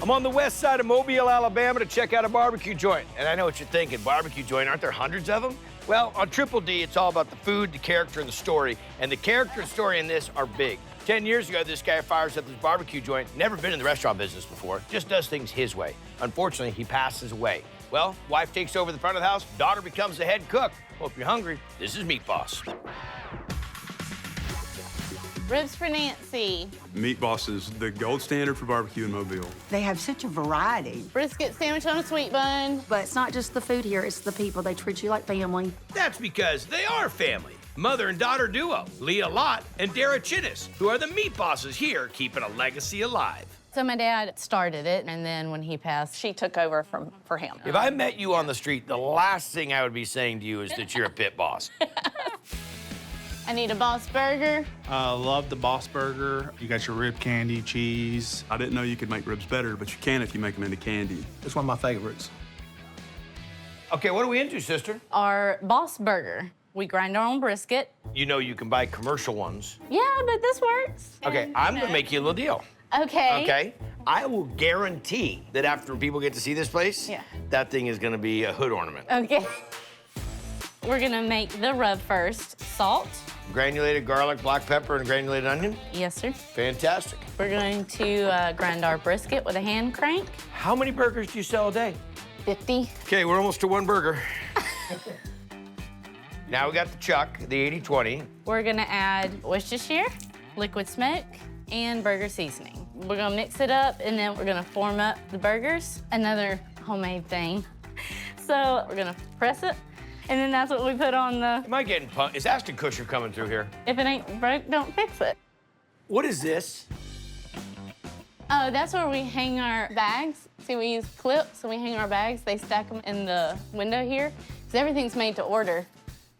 I'm on the west side of Mobile, Alabama to check out a barbecue joint. And I know what you're thinking, barbecue joint, aren't there hundreds of them? Well, on Triple D, it's all about the food, the character, and the story. And the character and story in this are big. 10 years ago, this guy fires up this barbecue joint, never been in the restaurant business before, just does things his way. Unfortunately, he passes away. Well, wife takes over the front of the house, daughter becomes the head cook. Hope you're hungry. This is Meat Boss. Ribs for Nancy. Meat Boss is the gold standard for barbecue in Mobile. They have such a variety. Brisket sandwich on a sweet bun. But it's not just the food here, it's the people. They treat you like family. That's because they are family. Mother and daughter duo, Leah Lott and Dara Chinnis, who are the Meat Bosses here, keeping a legacy alive. So my dad started it, and then when he passed, she took over for him. If I met you on the street, the last thing I would be saying to you is that you're a pit boss. I need a Boss Burger. Love the Boss Burger. You got your rib candy, cheese. I didn't know you could make ribs better, but you can if you make them into candy. It's one of my favorites. Okay, what are we into, sister? Our Boss Burger. We grind our own brisket. You know you can buy commercial ones. Yeah, but this works. Okay, And, I'm gonna make you a little deal. Okay. Okay? I will guarantee that after people get to see this place, Yeah. that thing is gonna be a hood ornament. Okay. We're gonna make the rub first. Salt. Granulated garlic, black pepper, and granulated onion? Yes, sir. Fantastic. We're going to grind our brisket with a hand crank. How many burgers do you sell a day? 50. Okay, we're almost to one burger. Now we got the chuck, the 80-20. We're gonna add Worcestershire, liquid smoke, and burger seasoning. We're gonna mix it up, and then we're gonna form up the burgers. Another homemade thing. So we're gonna press it, and then that's what we put on the... Am I getting punked? Is Ashton Kutcher coming through here? If it ain't broke, don't fix it. What is this? Oh, that's where we hang our bags. See, we use clips, so we hang our bags. They stack them in the window here, because everything's made to order.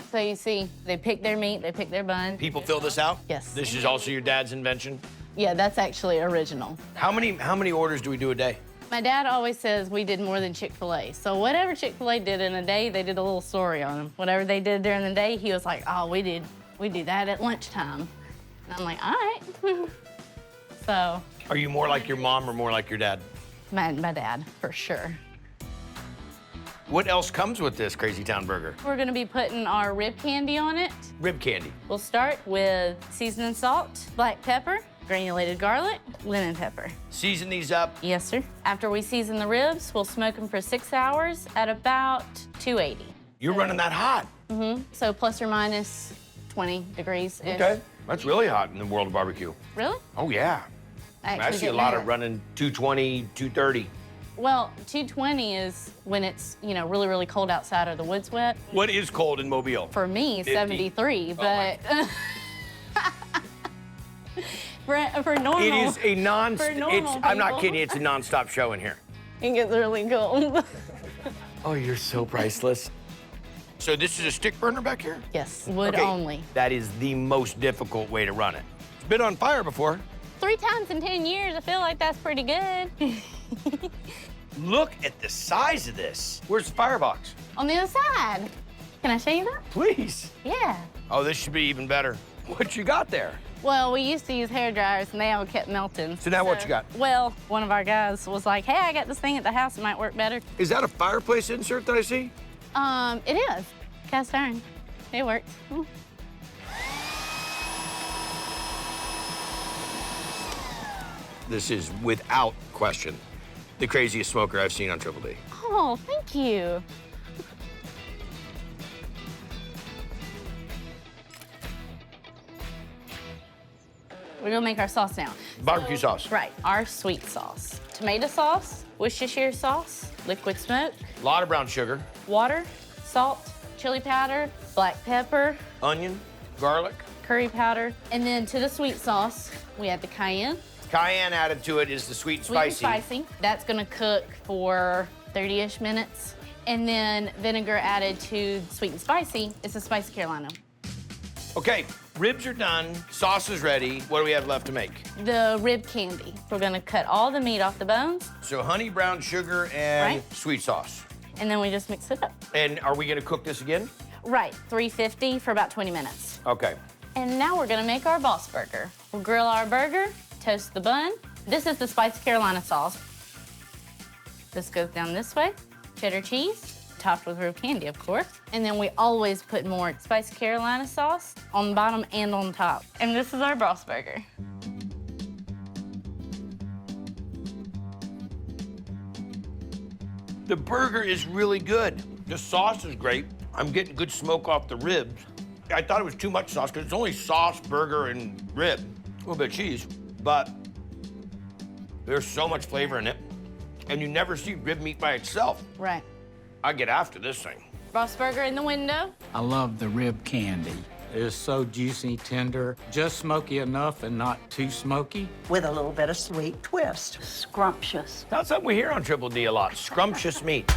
So you see, they pick their meat, they pick their bun. People fill this out? Yes. This is also your dad's invention? Yeah, that's actually original. How many orders do we do a day? My dad always says we did more than Chick-fil-A. So whatever Chick-fil-A did in a day, they did a little story on them. Whatever they did during the day, he was like, oh, we do that at lunchtime. And I'm like, all right. So. Are you more like your mom or more like your dad? My dad, for sure. What else comes with this Crazy Town burger? We're gonna be putting our rib candy on it. Rib candy. We'll start with seasoning salt, black pepper, granulated garlic, lemon pepper. Season these up. Yes, sir. After we season the ribs, we'll smoke them for 6 hours at about 280. You're running that hot. Mm-hmm. So plus or minus 20 degrees. Okay. That's really hot in the world of barbecue. Really? Oh, yeah. I see a lot of running 220, 230. Well, 220 is when it's, you know, really, really cold outside or the wood's wet. What is cold in Mobile? For me, 50. 73, but Oh for normal. It is a for normal I'm not people. kidding, it's a non-stop show in here. It gets really cold. Oh, you're so priceless. So this is a stick burner back here? Yes, wood Okay, only. That is the most difficult way to run it. It's been on fire before. 3 times in 10 years, I feel like that's pretty good. Look at the size of this. Where's the firebox? On the other side. Can I show you that? Please. Yeah. Oh, this should be even better. What you got there? Well, we used to use hair dryers, and they all kept melting. So now what you got? Well, one of our guys was like, hey, I got this thing at the house. It might work better. Is that a fireplace insert that I see? It is. Cast iron. It works. This is, without question, the craziest smoker I've seen on Triple D. Oh, thank you. We're gonna make our sauce now. Barbecue sauce. Right, our sweet sauce. Tomato sauce, Worcestershire sauce, liquid smoke, A lot of brown sugar, water, salt, chili powder, black pepper, onion, garlic. curry powder, and then to the sweet sauce, we add the cayenne. Cayenne added to it is the sweet Sweet and spicy. spicy. That's gonna cook for 30-ish minutes. And then vinegar added to sweet and spicy. It's a spicy Carolina. Okay, ribs are done, sauce is ready. What do we have left to make? The rib candy. We're gonna cut all the meat off the bones, So honey, brown sugar, and Right. sweet sauce. and then we just mix it up. And are we gonna cook this again? Right, 350 for about 20 minutes. Okay. And now we're gonna make our Boss Burger. We'll grill our burger, toast the bun. This is the spicy Carolina sauce. This goes down this way. Cheddar cheese, topped with rib candy, of course. And then we always put more spiced Carolina sauce on the bottom and on top. And this is our Boss Burger. The burger is really good. The sauce is great. I'm getting good smoke off the ribs. I thought it was too much sauce because it's only sauce, burger, and rib. A little bit of cheese, but there's so much flavor in it. And you never see rib meat by itself. Right. I get after this thing. Boss Burger in the window. I love the rib candy. It is so juicy, tender, just smoky enough and not too smoky. with a little bit of sweet twist. Scrumptious. That's something we hear on Triple D a lot, scrumptious meat.